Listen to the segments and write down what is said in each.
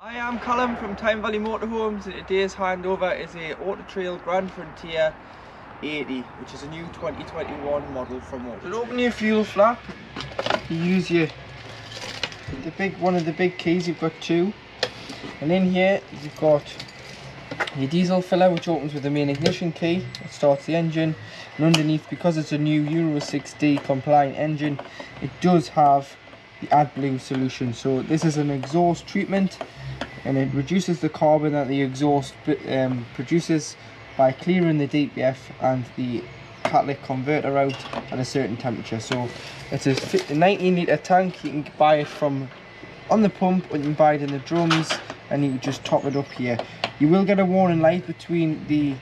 I am Callum from Tyne Valley Motorhomes, and today's handover is a Auto Trail Grand Frontier 80, which is a new 2021 model from us. To open your fuel flap, you use one of the big keys. You've got two, and in here you've got your diesel filler, which opens with the main ignition key. It starts the engine, and underneath, because it's a new Euro 6D compliant engine, it does have the AdBlue solution. So this is an exhaust treatment, and it reduces the carbon that the exhaust produces by clearing the DPF and the catalytic converter out at a certain temperature. So it's a 19 litre tank. You can buy it from on the pump, or you can buy it in the drums, and you can just top it up here. You will get a warning light between the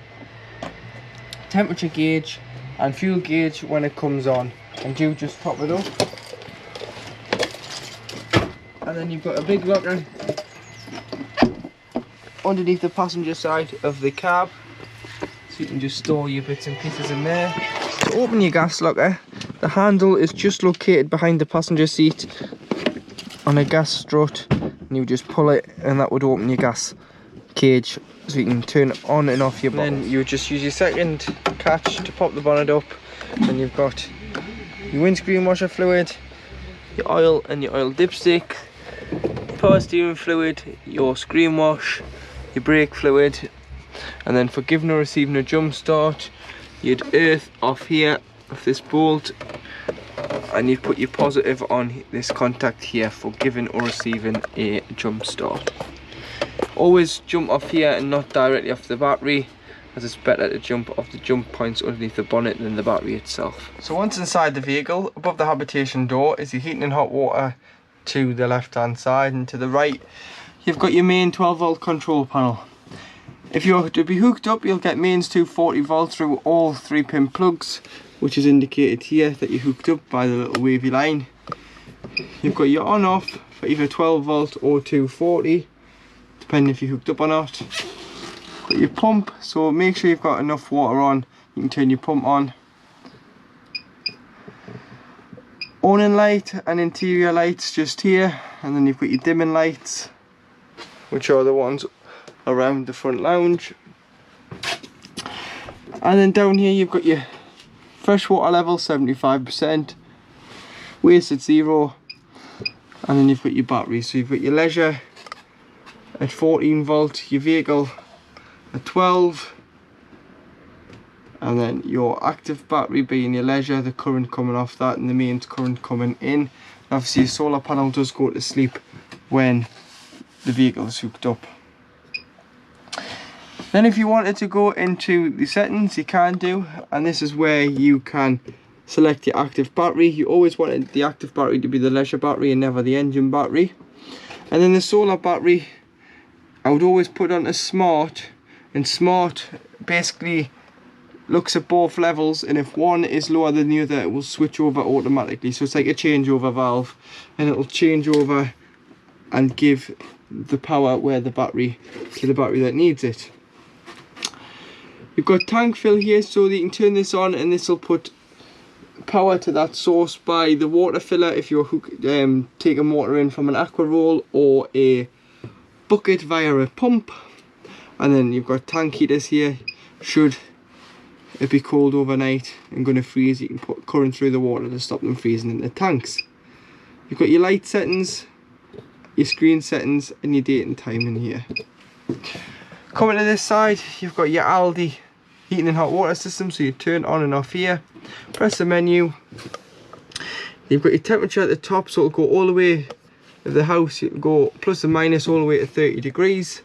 temperature gauge and fuel gauge when it comes on, and do just top it up. And then you've got a big locker underneath the passenger side of the cab, so you can just store your bits and pieces in there. To open your gas locker, the handle is just located behind the passenger seat on a gas strut, and you just pull it and that would open your gas cage, so you can turn it on and off your bottles. Then you would just use your second catch to pop the bonnet up, and you've got your windscreen washer fluid, your oil and your oil dipstick, power steering fluid, your screen wash, your brake fluid, and then for giving or receiving a jump start, you'd earth off here with this bolt, and you'd put your positive on this contact here for giving or receiving a jump start. Always jump off here and not directly off the battery, as it's better to jump off the jump points underneath the bonnet than the battery itself. So once inside the vehicle, above the habitation door is your heating and hot water to the left hand side, and to the right you've got your main 12-volt control panel. If you're to be hooked up, you'll get mains to 40 volts through all 3-pin plugs, which is indicated here that you're hooked up by the little wavy line. You've got your on off for either 12 volt or 240, depending if you're hooked up or not. Got your pump, so make sure you've got enough water on, you can turn your pump on. Awning light and interior lights just here, and then you've got your dimming lights, which are the ones around the front lounge. And then down here you've got your fresh water level 75%, waste at 0, and then you've got your batteries. So you've got your leisure at 14 volt, your vehicle at 12, and then your active battery being your leisure, the current coming off that, and the mains current coming in. Obviously your solar panel does go to sleep when the vehicle is hooked up. Then if you wanted to go into the settings, you can do, and this is where you can select your active battery. You always wanted the active battery to be the leisure battery and never the engine battery. And then the solar battery, I would always put on a smart, and smart basically looks at both levels, and if one is lower than the other, it will switch over automatically. So it's like a changeover valve, and it will change over and give the power where the battery to the battery that needs it. You've got tank fill here, so that you can turn this on, and this will put power to that source by the water filler if you're taking water in from an aqua roll or a bucket via a pump. And then you've got tank heaters here. Should it be cold overnight and going to freeze, you can put current through the water to stop them freezing in the tanks. You've got your light settings, your screen settings, and your date and time in here. Coming to this side, you've got your Aldi heating and hot water system, so you turn on and off here. Press the menu. You've got your temperature at the top, so it'll go all the way of the house. You can go plus and minus all the way to 30 degrees.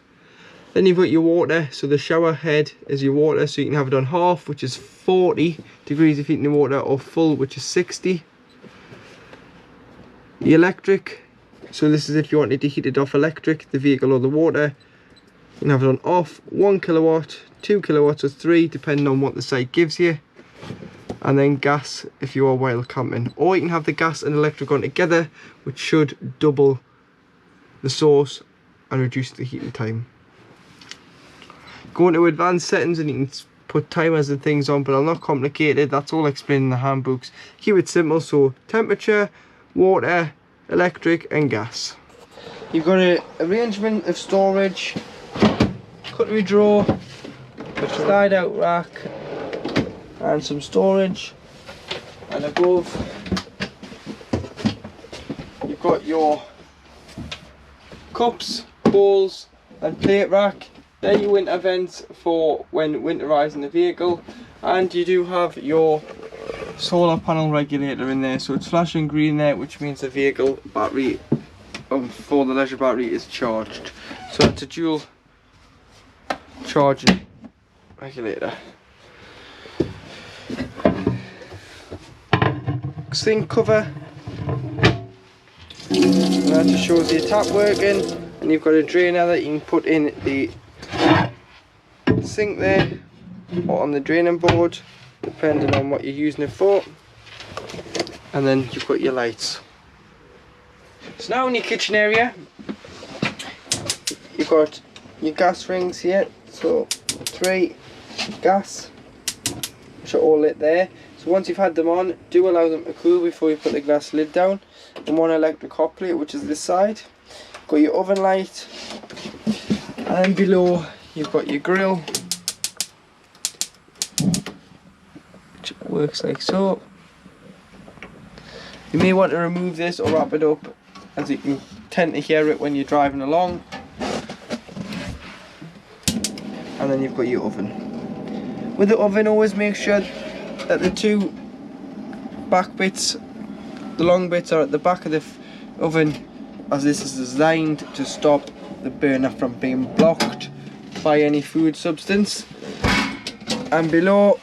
Then you've got your water, so the shower head is your water, so you can have it on half, which is 40 degrees of heating the water, or full, which is 60. The electric, so this is if you wanted to heat it off electric, the vehicle or the water. You can have it on off, 1 kilowatt, 2 kilowatts or 3, depending on what the site gives you. And then gas if you are while camping. Or you can have the gas and electric on together, which should double the source and reduce the heating time. Go into advanced settings and you can put timers and things on, but they're not complicated. That's all explained in the handbooks. Keep it simple, so temperature, water, electric and gas. You've got an arrangement of storage, cutlery drawer, slide out rack, and some storage. And above you've got your cups, bowls and plate rack. They're your winter vents for when winterising the vehicle, and you do have your solar panel regulator in there, so it's flashing green there, which means the vehicle battery for the leisure battery is charged. So it's a dual charging regulator. Sink cover, and that just shows your tap working, and you've got a drainer that you can put in the sink there or on the draining board depending on what you're using it for. And then you've got your lights. So now in your kitchen area you've got your gas rings here, so 3 gas which are all lit there. So once you've had them on, do allow them to cool before you put the glass lid down. And 1 electric hot plate, which is this side. Got your oven light, and then below you've got your grill, which works like so. You may want to remove this or wrap it up, as you can tend to hear it when you're driving along. And then you've got your oven. With the oven, always make sure that the 2 back bits, the long bits, are at the back of the oven, as this is designed to stop the burner from being blocked by any food substance. And below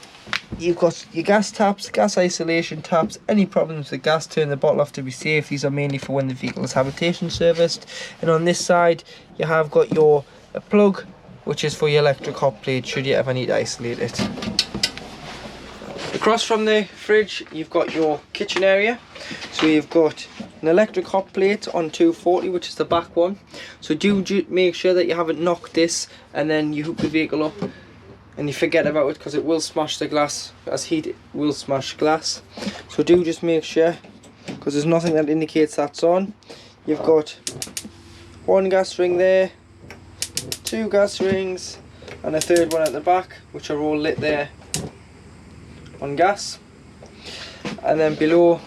you've got your gas taps, gas isolation taps. Any problems with gas, turn the bottle off to be safe. These are mainly for when the vehicle is habitation serviced. And on this side you have got your plug, which is for your electric hot plate should you ever need to isolate it. Across from the fridge you've got your kitchen area. So you've got an electric hot plate on 240, which is the back one. So do make sure that you haven't knocked this and then you hook the vehicle up and you forget about it, because it will smash the glass, as heat will smash glass. So do just make sure, because there's nothing that indicates that's on. You've got 1 gas ring there, 2 gas rings and a 3rd one at the back, which are all lit there on gas. And then below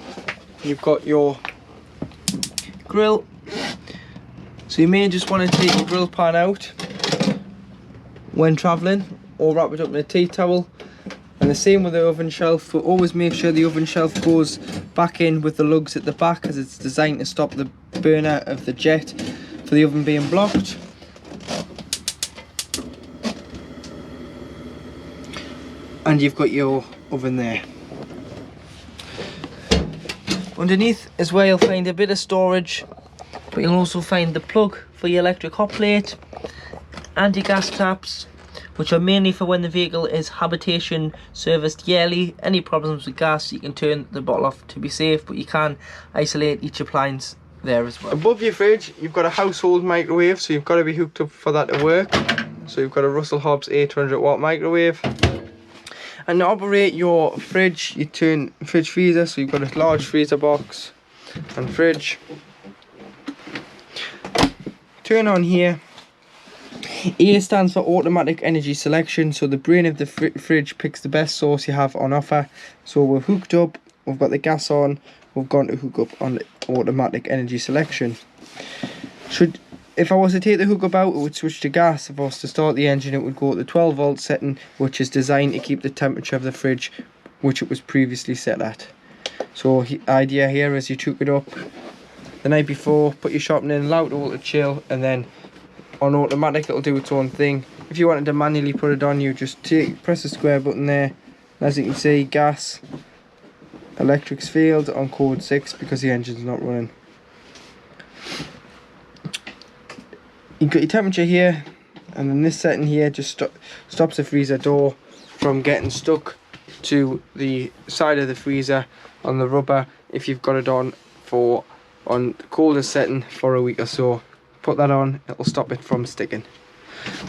you've got your grill. So you may just want to take your grill pan out when travelling, or wrap it up in a tea towel. And the same with the oven shelf, but always make sure the oven shelf goes back in with the lugs at the back, as it's designed to stop the burner of the jet for the oven being blocked. And you've got your oven there. Underneath is where you'll find a bit of storage, but you'll also find the plug for your electric hot plate and your gas taps, which are mainly for when the vehicle is habitation serviced yearly. Any problems with gas, you can turn the bottle off to be safe, but you can isolate each appliance there as well. Above your fridge you've got a household microwave, so you've got to be hooked up for that to work. So you've got a Russell Hobbs 800 watt microwave. And to operate your fridge, you turn fridge freezer, so you've got a large freezer box and fridge. Turn on here. A stands for automatic energy selection, so the brain of the fridge picks the best source you have on offer. So we're hooked up, we've got the gas on, we've gone to hook up on the automatic energy selection. If I was to take the hookup out, it would switch to gas. If I was to start the engine, it would go to the 12 volt setting, which is designed to keep the temperature of the fridge which it was previously set at. So the idea here is you took it up the night before, put your shopping in, allow it all to chill, and then on automatic it'll do its own thing. If you wanted to manually put it on, you just press the square button there. As you can see, gas, electrics failed on code 6 because the engine's not running. You've got your temperature here, and then this setting here just stops the freezer door from getting stuck to the side of the freezer on the rubber if you've got it on the coldest setting for a week or so. Put that on, it'll stop it from sticking.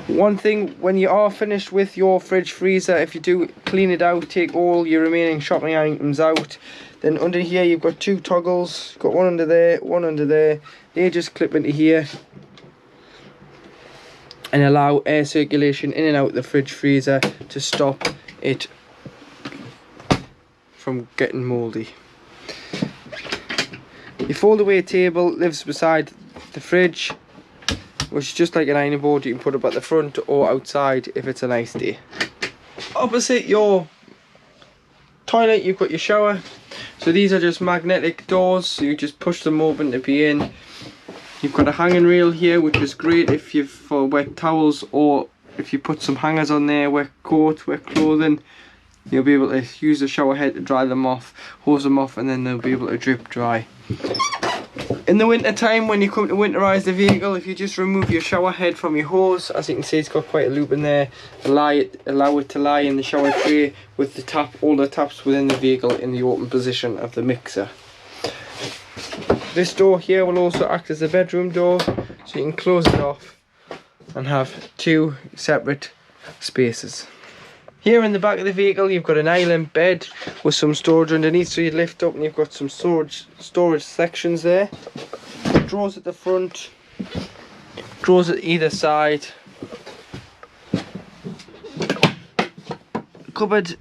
One thing, when you are finished with your fridge freezer, if you do clean it out, take all your remaining shopping items out, then under here you've got 2 toggles. You've got one under there, one under there. They just clip into here, and allow air circulation in and out the fridge freezer to stop it from getting mouldy. Your fold-away table lives beside the fridge, which is just like an ironing board. You can put it up at the front or outside if it's a nice day. Opposite your toilet, you've got your shower. So these are just magnetic doors, so you just push them open to be in. You've got a hanging rail here, which is great if you've for wet towels, or if you put some hangers on there, wet coat, wet clothing. You'll be able to use the shower head to dry them off, hose them off, and then they'll be able to drip dry. In the winter time, when you come to winterize the vehicle, if you just remove your shower head from your hose, as you can see, it's got quite a loop in there. Allow it to lie in the shower tray with the tap, all the taps within the vehicle in the open position of the mixer. This door here will also act as a bedroom door, so you can close it off and have two separate spaces. Here in the back of the vehicle, you've got an island bed with some storage underneath, so you lift up and you've got some storage sections there. Drawers at the front, drawers at either side. Cupboard.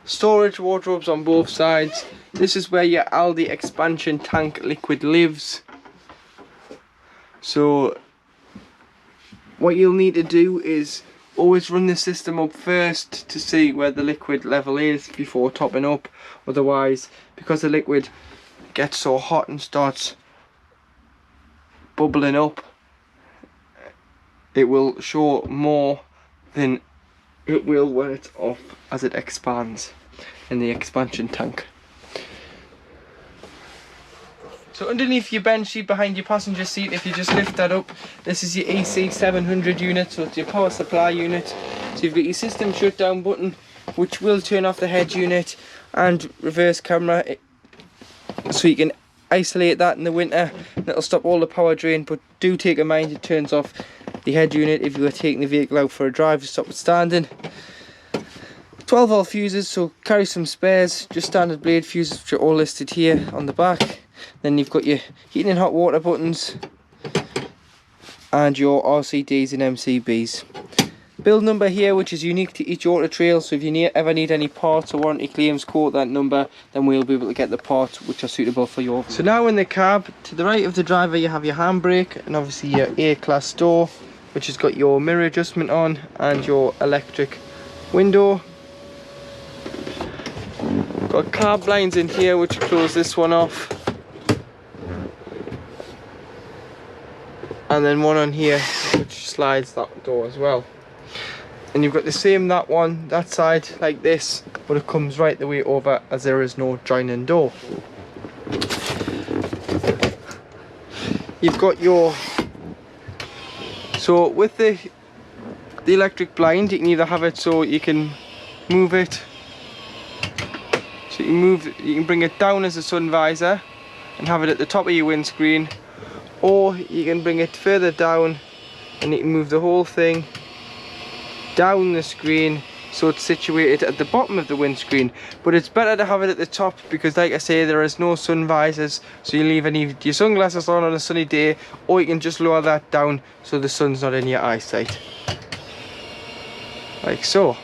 Storage wardrobes on both sides. This is where your Aldi expansion tank liquid lives. So what you'll need to do is always run the system up first to see where the liquid level is before topping up. Otherwise, because the liquid gets so hot and starts bubbling up, it will show more than it will when it's off as it expands in the expansion tank. So underneath your bench seat behind your passenger seat, if you just lift that up, this is your EC700 unit, so it's your power supply unit. So you've got your system shutdown button, which will turn off the head unit, and reverse camera, so you can isolate that in the winter. That'll stop all the power drain, but do take in mind it turns off the head unit if you were taking the vehicle out for a drive to stop it standing. 12-volt fuses, so carry some spares, just standard blade fuses, which are all listed here on the back. Then you've got your heating and hot water buttons and your RCDs and MCBs. Build number here, which is unique to each auto trail, so if you ever need any parts or warranty claims, quote that number, then we'll be able to get the parts which are suitable for your vehicle. So now in the cab, to the right of the driver, you have your handbrake and obviously your A-class door, which has got your mirror adjustment on and your electric window. Got carb lines in here which close this one off, and then one on here which slides that door as well. And you've got the same that side like this, but it comes right the way over as there is no joining door. You've got your, so with the electric blind, you can either have it so you can move it, so you can bring it down as a sun visor and have it at the top of your windscreen, or you can bring it further down and you can move the whole thing down the screen so it's situated at the bottom of the windscreen. But it's better to have it at the top because, like I say, there is no sun visors, so you leave any of your sunglasses on a sunny day, or you can just lower that down so the sun's not in your eyesight, like so.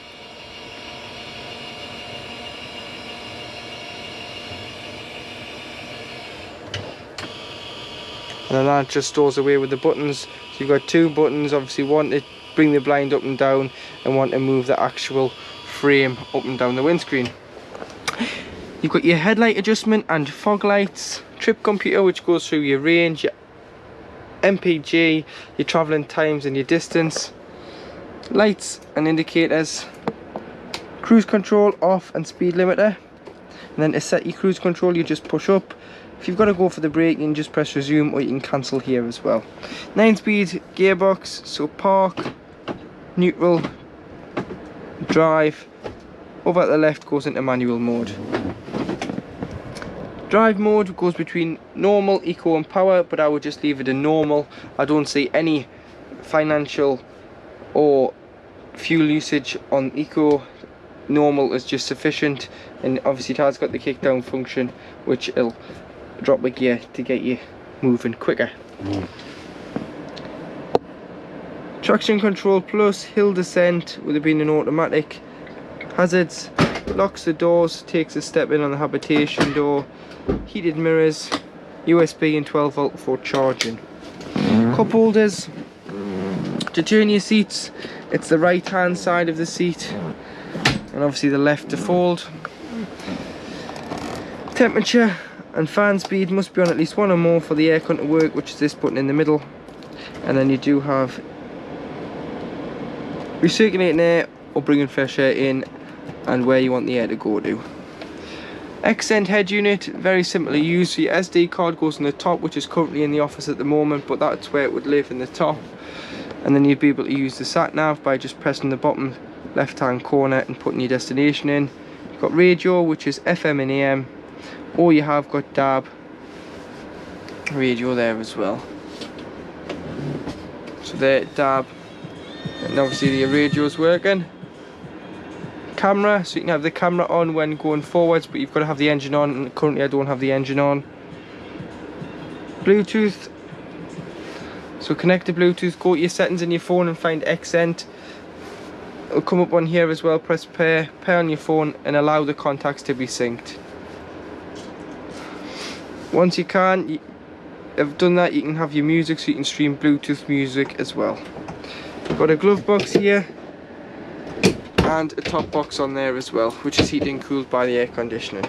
And then that just stores away with the buttons. So you've got two buttons, obviously one to bring the blind up and down, and one to move the actual frame up and down the windscreen. You've got your headlight adjustment and fog lights, trip computer which goes through your range, your MPG, your travelling times and your distance, lights and indicators, cruise control off and speed limiter. And then to set your cruise control, you just push up. If you've got to go for the brake, you can just press resume, or you can cancel here as well. 9-speed gearbox, so park, neutral, drive. Over at the left goes into manual mode. Drive mode goes between normal, eco and power, but I would just leave it in normal. I don't see any financial or fuel usage on eco. Normal is just sufficient, and obviously it has got the kick down function, which will drop a gear to get you moving quicker. Traction control plus, hill descent with it being an automatic. Hazards, locks the doors, takes a step in on the habitation door. Heated mirrors, USB and 12 volt for charging. Cup holders. To turn your seats, it's the right hand side of the seat and obviously the left to fold. Temperature and fan speed must be on at least one or more for the aircon to work, which is this button in the middle. And then you do have recirculating air or bringing fresh air in and where you want the air to go to. Accent head unit, very simply used. So your SD card goes in the top, which is currently in the office at the moment, but that's where it would live, in the top. And then you'd be able to use the sat nav by just pressing the bottom left hand corner and putting your destination in. You've got radio, which is FM and AM, or you have got DAB radio there as well. So there, DAB, and obviously the radio's working. Camera, so you can have the camera on when going forwards, but you've got to have the engine on, and currently I don't have the engine on. Bluetooth, so connect to Bluetooth, go to your settings in your phone and find Accent. It'll come up on here as well, press pair on your phone and allow the contacts to be synced. Once you have done that, you can have your music, so you can stream Bluetooth music as well. Got a glove box here and a top box on there as well, which is heated and cooled by the air conditioning.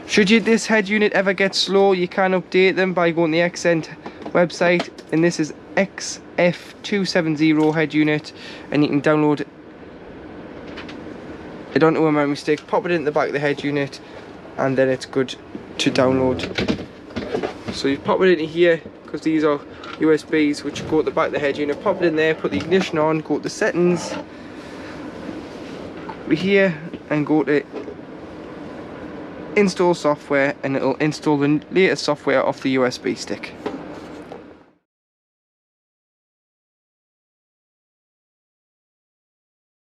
Should this head unit ever get slow, you can update them by going to the Accent website, and this is GF80 head unit, and you can download it onto a memory stick, pop it in the back of the head unit, and then it's good to download. So you pop it into here, because these are USBs which go at the back of the head unit. Pop it in there, put the ignition on, go to the settings here and go to install software, and it'll install the latest software off the USB stick.